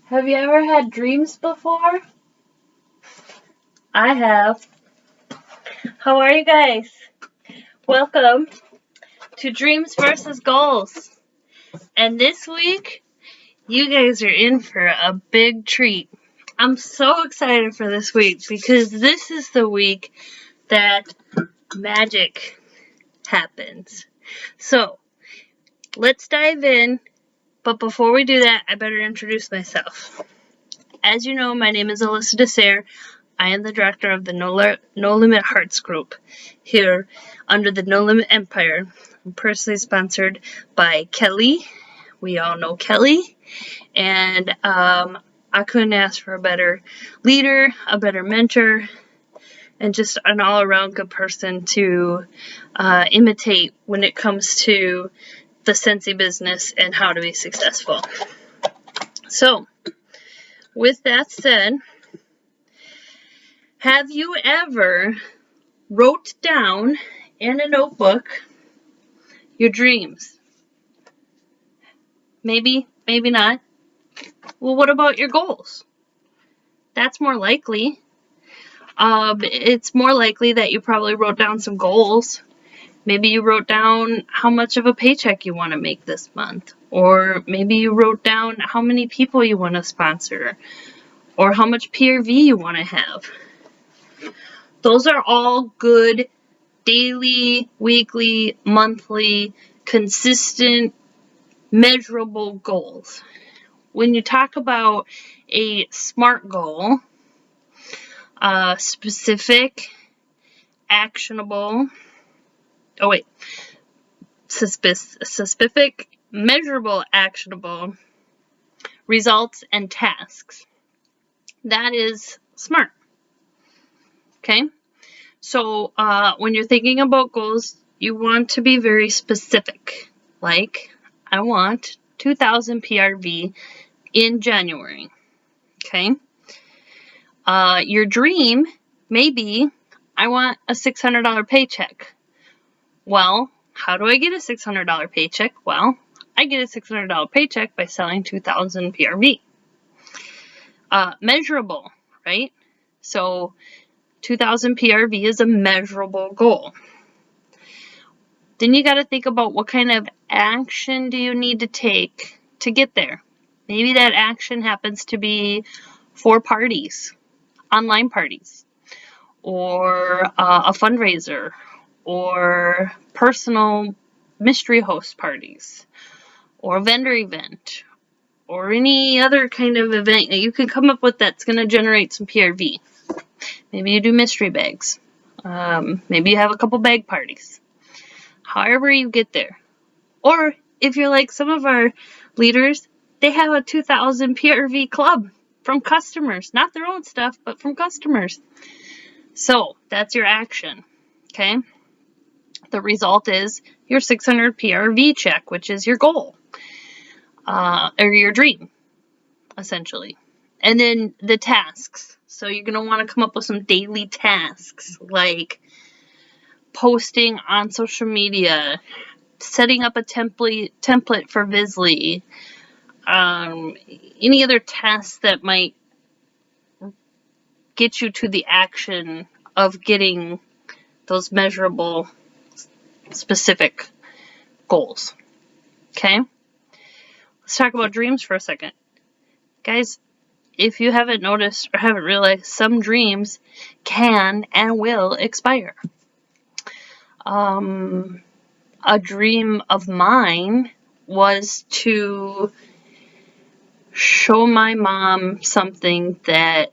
Have you ever had dreams before? I have. How are you guys? Welcome to Dreams versus Goals. And this week, you guys are in for a big treat. I'm so excited for this week because this is the week that magic happens. So, let's dive in. But before we do that, I better introduce myself. As you know, my name is Alyssa Desare. I am the director of the No Limit Hearts group here under the No Limit Empire. I'm personally sponsored by Kelly. We all know Kelly. And I couldn't ask for a better leader, a better mentor, and just an all-around good person to imitate when it comes to the Scentsy business and how to be successful. So, with that said, have you ever wrote down in a notebook your dreams? Maybe, maybe not. Well, what about your goals? That's more likely. It's more likely that you probably wrote down some goals. Maybe you wrote down how much of a paycheck you want to make this month. Or maybe you wrote down how many people you want to sponsor. Or how much PRV you want to have. Those are all good daily, weekly, monthly, consistent, measurable goals. When you talk about a SMART goal, specific, actionable, specific, measurable, actionable, results, and tasks. That is SMART. Okay? So, when you're thinking about goals, you want to be very specific. Like, I want 2,000 PRV in January. Okay? Your dream may be, I want a $600 paycheck. Well, how do I get a $600 paycheck? Well, I get a $600 paycheck by selling 2,000 PRV. Measurable, right? So, 2,000 PRV is a measurable goal. Then you got to think about what kind of action do you need to take to get there. Maybe that action happens to be 4 parties, online parties, or a fundraiser, or personal mystery host parties, or a vendor event, or any other kind of event that you can come up with that's going to generate some PRV. Maybe you do mystery bags. Maybe you have a couple bag parties. However you get there. Or if you're like some of our leaders, they have a 2,000 PRV club from customers. Not their own stuff, but from customers. So, that's your action. Okay? The result is your 600 PRV check, which is your goal. Or your dream, essentially. And then the tasks. So you're going to want to come up with some daily tasks, like posting on social media, setting up a template for Visly, any other tasks that might get you to the action of getting those measurable, specific goals. Okay? Let's talk about dreams for a second. Guys, if you haven't noticed or haven't realized, some dreams can and will expire. A dream of mine was to show my mom something that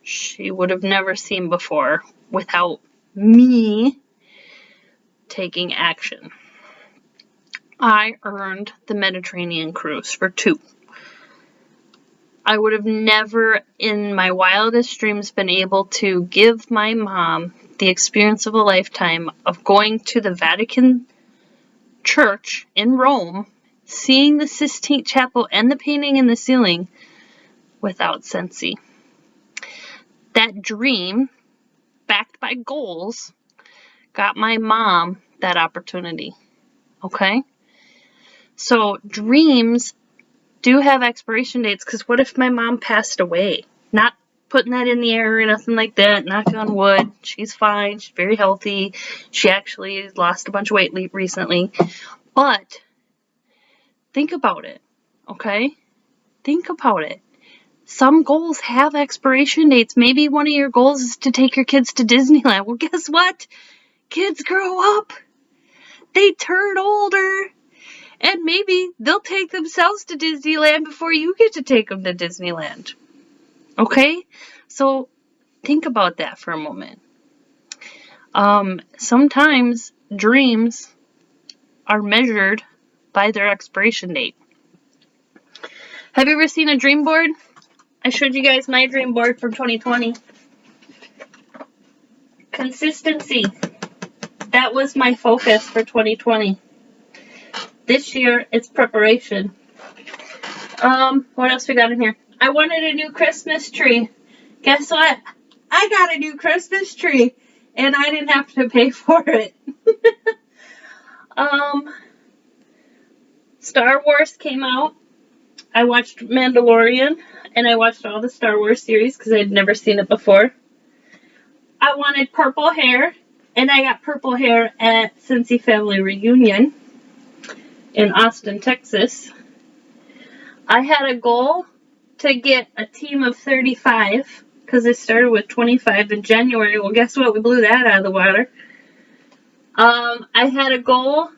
she would have never seen before without me taking action. I earned the Mediterranean cruise for 2. I would have never in my wildest dreams been able to give my mom the experience of a lifetime of going to the Vatican Church in Rome, seeing the Sistine Chapel and the painting in the ceiling without Scentsy. That dream, backed by goals, got my mom that opportunity. Okay? So dreams do have expiration dates, because what if my mom passed away? Not putting that in the air or nothing like that, knock on wood. She's fine, she's very healthy. She actually lost a bunch of weight recently. But think about it, okay? Think about it. Some goals have expiration dates. Maybe one of your goals is to take your kids to Disneyland. Well, guess what? Kids grow up. They turn older. And maybe they'll take themselves to Disneyland before you get to take them to Disneyland. Okay? So think about that for a moment. Sometimes dreams are measured by their expiration date. Have you ever seen a dream board? I showed you guys my dream board from 2020. Consistency. That was my focus for 2020. This year, it's preparation. What else we got in here? I wanted a new Christmas tree. Guess what? I got a new Christmas tree, and I didn't have to pay for it. Star Wars came out. I watched Mandalorian, and I watched all the Star Wars series because I'd never seen it before. I wanted purple hair, and I got purple hair at Cincy Family Reunion in Austin, Texas. I had a goal to get a team of 35 because I started with 25 in January. Well, guess what? We blew that out of the water. I had a goal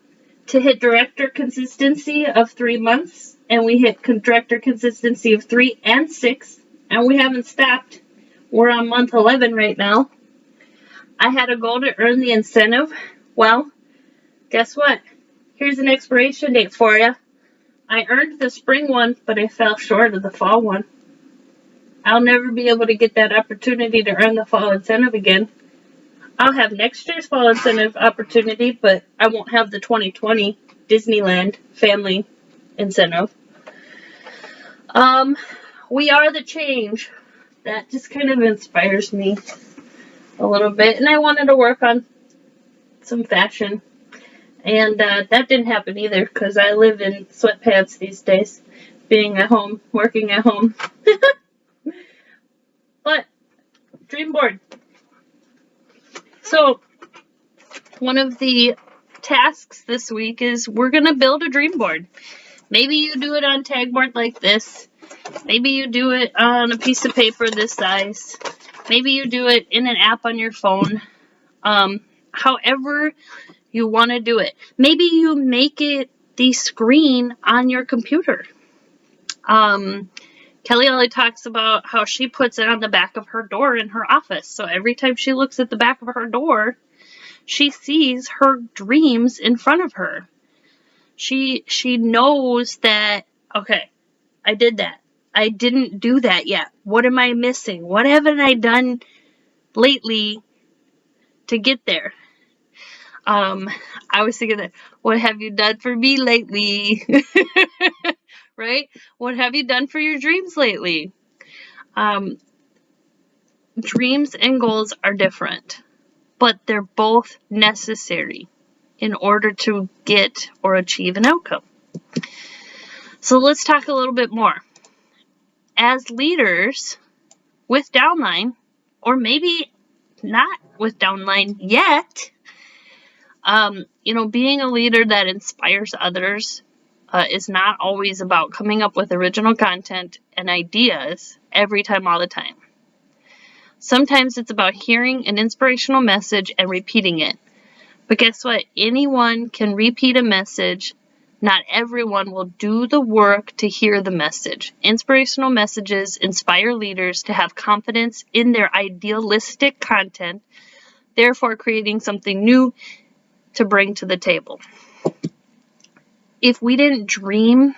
to hit director consistency of 3 months, and we hit director consistency of 3 and 6, and we haven't stopped. We're on month 11 right now. I had a goal to earn the incentive. Well, guess what? Here's an expiration date for you. I earned the spring one, but I fell short of the fall one. I'll never be able to get that opportunity to earn the fall incentive again. I'll have next year's fall incentive opportunity, but I won't have the 2020 Disneyland family incentive. We are the change. That just kind of inspires me a little bit, and I wanted to work on some fashion. And that didn't happen either because I live in sweatpants these days, being at home, working at home. But, dream board. So, one of the tasks this week is we're going to build a dream board. Maybe you do it on tag board like this. Maybe you do it on a piece of paper this size. Maybe you do it in an app on your phone. However you want to do it. Maybe you make it the screen on your computer. Kelly Ollie talks about how she puts it on the back of her door in her office. So every time she looks at the back of her door, she sees her dreams in front of her. She knows that, okay, I did that. I didn't do that yet. What am I missing? What haven't I done lately to get there? I was thinking that, what have you done for me lately? Right? What have you done for your dreams lately? Dreams and goals are different, but they're both necessary in order to get or achieve an outcome. So let's talk a little bit more. As leaders with downline, or maybe not with downline yet, being a leader that inspires others is not always about coming up with original content and ideas every time, all the time. Sometimes it's about hearing an inspirational message and repeating it. But guess what? Anyone can repeat a message. Not everyone will do the work to hear the message. Inspirational messages inspire leaders to have confidence in their idealistic content, therefore creating something new to bring to the table. If we didn't dream,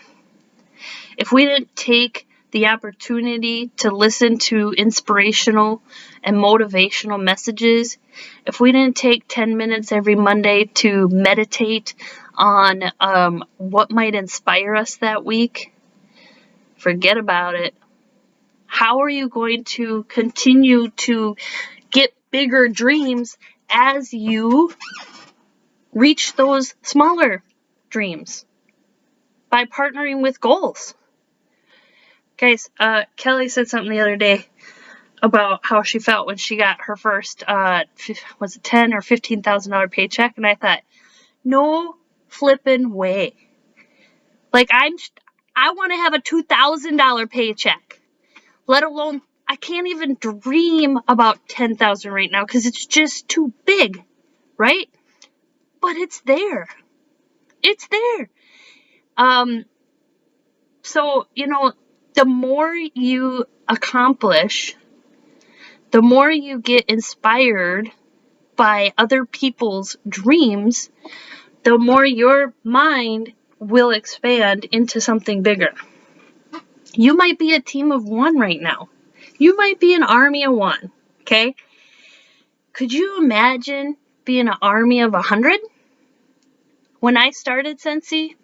if we didn't take the opportunity to listen to inspirational and motivational messages, if we didn't take 10 minutes every Monday to meditate on what might inspire us that week, forget about it. How are you going to continue to get bigger dreams as you reach those smaller dreams? By partnering with goals. Guys, Kelly said something the other day about how she felt when she got her first, was it $10,000 or $15,000 paycheck? And I thought, no flippin' way. Like, I want to have a $2,000 paycheck. Let alone, I can't even dream about $10,000 right now because it's just too big, right? But it's there. It's there. So, the more you accomplish, the more you get inspired by other people's dreams, the more your mind will expand into something bigger. You might be a team of one right now. You might be an army of one, okay? Could you imagine being an army of 100? When I started Scentsy,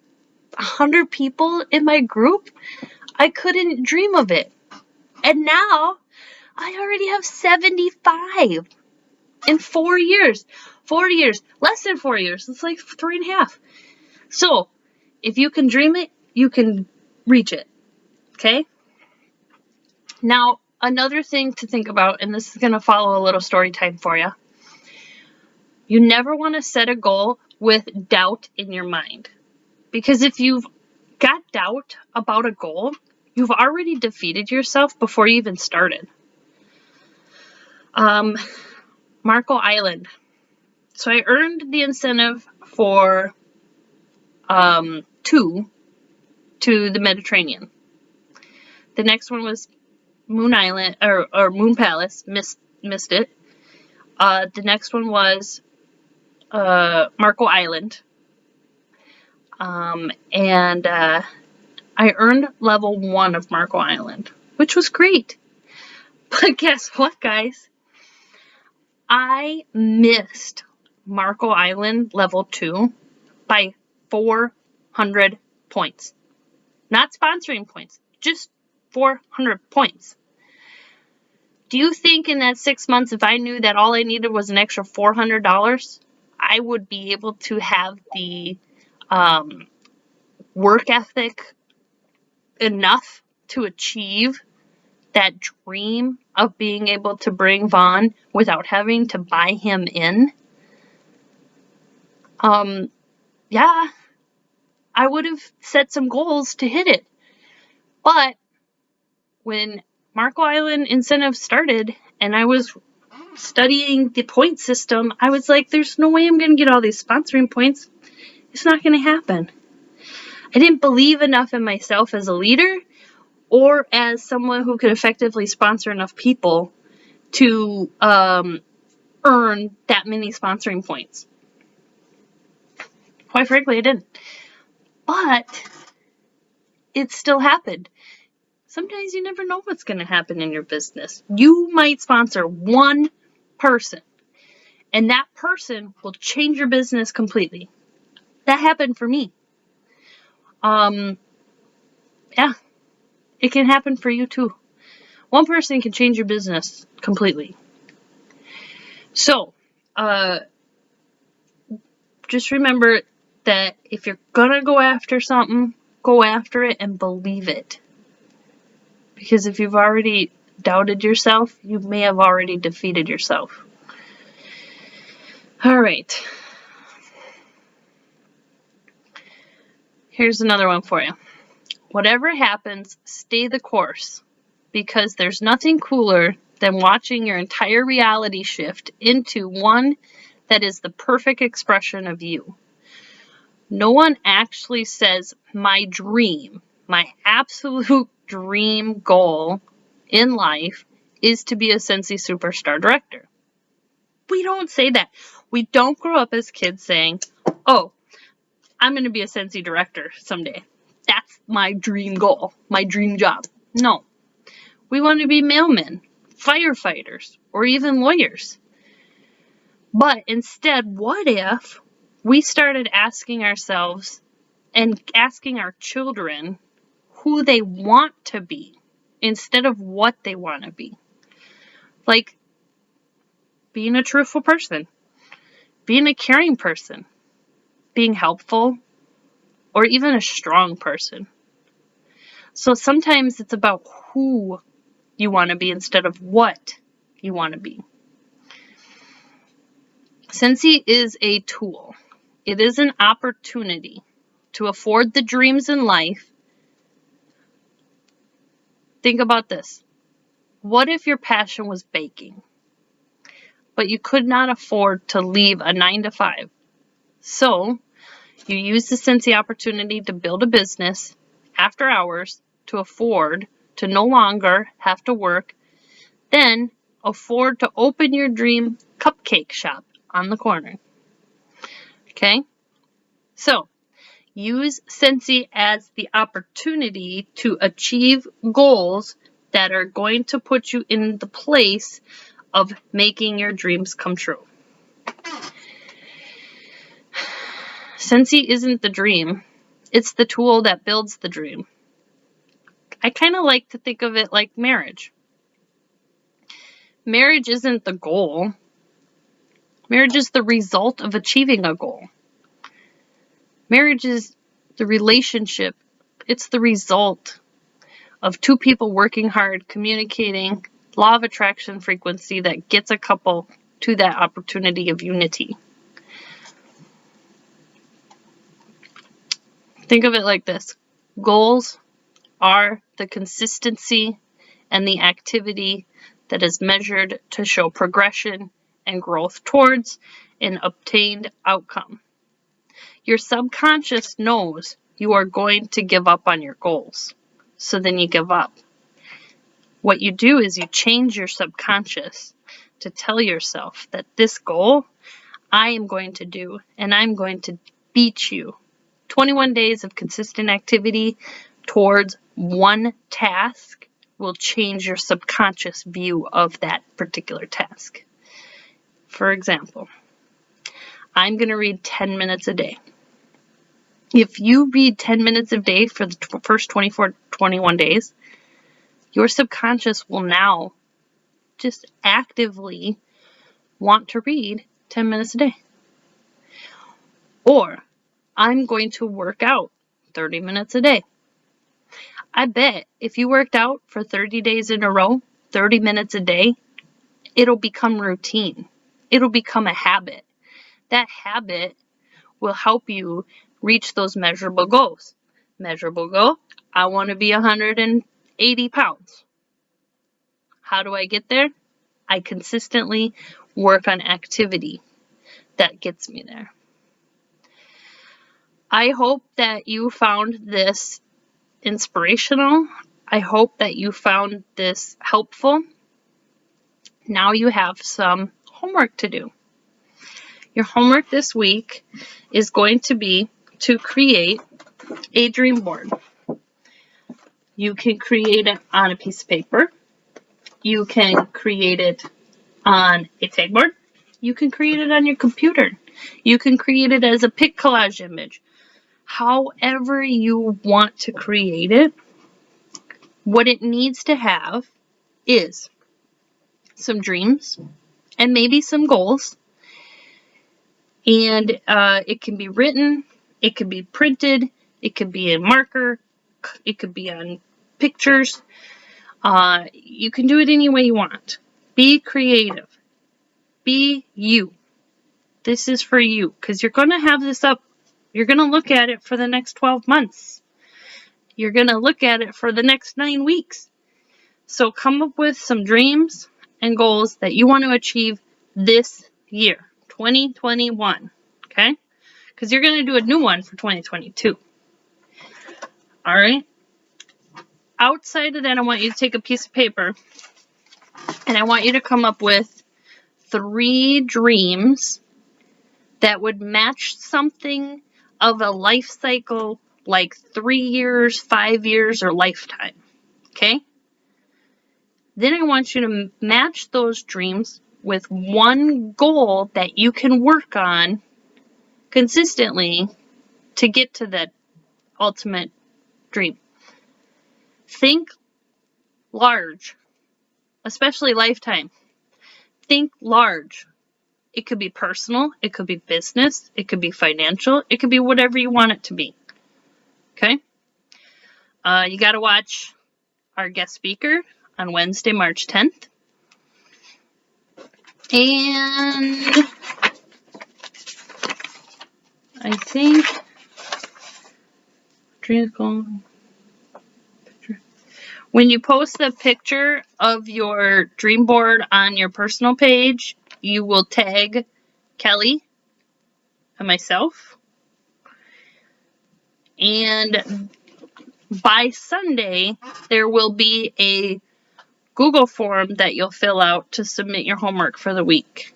100 people in my group, I couldn't dream of it. And now, I already have 75 in 4 years. 4 years. Less than 4 years. It's like 3.5. So, if you can dream it, you can reach it. Okay? Now, another thing to think about, and this is going to follow a little story time for you. You never want to set a goal with doubt in your mind. Because if you've got doubt about a goal, you've already defeated yourself before you even started. Marco Island. So I earned the incentive for 2 to the Mediterranean. The next one was Moon Island or Moon Palace. Missed it. The next one was Marco Island. And I earned level 1 of Marco Island, which was great. But guess what, guys? I missed Marco Island level 2 by 400 points. Not sponsoring points, just 400 points. Do you think in that 6 months, if I knew that all I needed was an extra $400, I would be able to have the work ethic enough to achieve that dream of being able to bring Vaughn without having to buy him in? Yeah, I would have set some goals to hit it. But when Marco Island Incentive started and I was studying the point system, I was like, there's no way I'm going to get all these sponsoring points. It's not going to happen. I didn't believe enough in myself as a leader or as someone who could effectively sponsor enough people to earn that many sponsoring points. Quite frankly, I didn't. But it still happened. Sometimes you never know what's going to happen in your business. You might sponsor one person, and that person will change your business completely. That happened for me. Yeah, it can happen for you too. One person can change your business completely. So, just remember that if you're gonna go after something, go after it and believe it. Because if you've already doubted yourself, you may have already defeated yourself. All right. Here's another one for you. Whatever happens, stay the course. Because there's nothing cooler than watching your entire reality shift into one that is the perfect expression of you. No one actually says my dream, my absolute dream goal in life is to be a Scentsy Superstar Director. We don't say that. We don't grow up as kids saying, oh, I'm going to be a Scentsy Director someday. That's my dream goal, my dream job. No. We want to be mailmen, firefighters, or even lawyers. But instead, what if we started asking ourselves and asking our children who they want to be instead of what they want to be? Like being a truthful person, being a caring person, being helpful, or even a strong person. So sometimes it's about who you want to be instead of what you want to be. Scentsy is a tool. It is an opportunity to afford the dreams in life. Think about this. What if your passion was baking, but you could not afford to leave a 9 to 5? So you use the Scentsy opportunity to build a business after hours to afford to no longer have to work, then afford to open your dream cupcake shop on the corner. Okay? So use Scentsy as the opportunity to achieve goals that are going to put you in the place of making your dreams come true. Scentsy isn't the dream. It's the tool that builds the dream. I kind of like to think of it like marriage. Marriage isn't the goal. Marriage is the result of achieving a goal. Marriage is the relationship. It's the result of two people working hard, communicating, law of attraction frequency that gets a couple to that opportunity of unity. Think of it like this. Goals are the consistency and the activity that is measured to show progression and growth towards an obtained outcome. Your subconscious knows you are going to give up on your goals, so then you give up. What you do is you change your subconscious to tell yourself that this goal I am going to do, and I'm going to beat you. 21 days of consistent activity towards one task will change your subconscious view of that particular task. For example, I'm going to read 10 minutes a day. If you read 10 minutes a day for the first 21 days, your subconscious will now just actively want to read 10 minutes a day. Or, I'm going to work out 30 minutes a day. I bet if you worked out for 30 days in a row, 30 minutes a day, it'll become routine. It'll become a habit. That habit will help you reach those measurable goals. Measurable goal, I want to be 180 pounds. How do I get there? I consistently work on activity that gets me there. I hope that you found this inspirational. I hope that you found this helpful. Now you have some homework to do. Your homework this week is going to be to create a dream board. You can create it on a piece of paper. You can create it on a pegboard. You can create it on your computer. You can create it as a pic collage image. However you want to create it, what it needs to have is some dreams and maybe some goals. And it can be written, it could be printed, it could be in marker, it could be on pictures. You can do it any way you want. Be creative. Be you. This is for you because you're going to have this up. You're going to look at it for the next 12 months. You're going to look at it for the next 9 weeks. So come up with some dreams and goals that you want to achieve this year, 2021. Okay? Because you're going to do a new one for 2022. All right? Outside of that, I want you to take a piece of paper and I want you to come up with 3 dreams that would match something of a life cycle like 3 years, 5 years, or lifetime. Okay? Then I want you to match those dreams with one goal that you can work on consistently to get to that ultimate dream. Think large, especially lifetime. Think large. It could be personal, it could be business, it could be financial, it could be whatever you want it to be. Okay? You got to watch our guest speaker on Wednesday, March 10th. And I think when you post the picture of your dream board on your personal page, you will tag Kelly and myself. And by Sunday, there will be a Google form that you'll fill out to submit your homework for the week.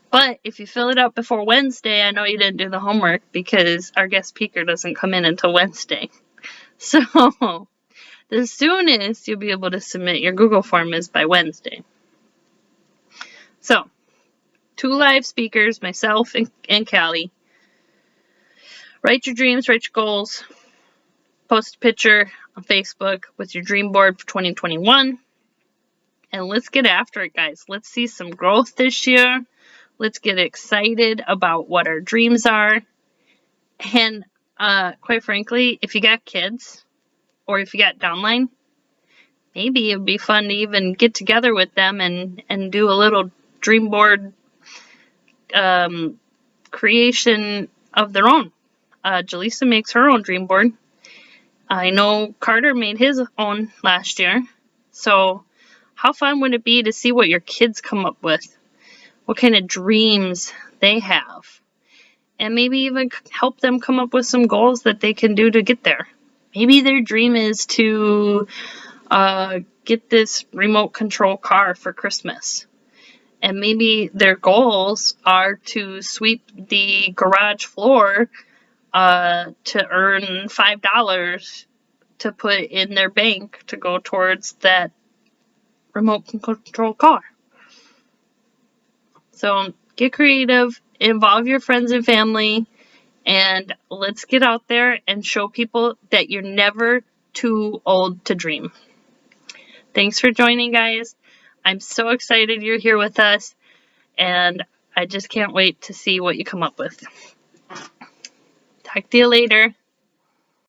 But if you fill it out before Wednesday, I know you didn't do the homework because our guest speaker doesn't come in until Wednesday. So the soonest you'll be able to submit your Google form is by Wednesday. So 2 live speakers, myself and Callie. Write your dreams, write your goals. Post a picture on Facebook with your dream board for 2021. And let's get after it, guys. Let's see some growth this year. Let's get excited about what our dreams are. And quite frankly, if you got kids or if you got downline, maybe it would be fun to even get together with them and do a little dream board creation of their own. Jaleesa makes her own dream board. I know Carter made his own last year. So how fun would it be to see what your kids come up with? What kind of dreams they have? And maybe even help them come up with some goals that they can do to get there. Maybe their dream is to get this remote control car for Christmas. And maybe their goals are to sweep the garage floor to earn $5 to put in their bank to go towards that remote control car. So get creative, involve your friends and family, and let's get out there and show people that you're never too old to dream. Thanks for joining, guys. I'm so excited you're here with us, and I just can't wait to see what you come up with. Talk to you later.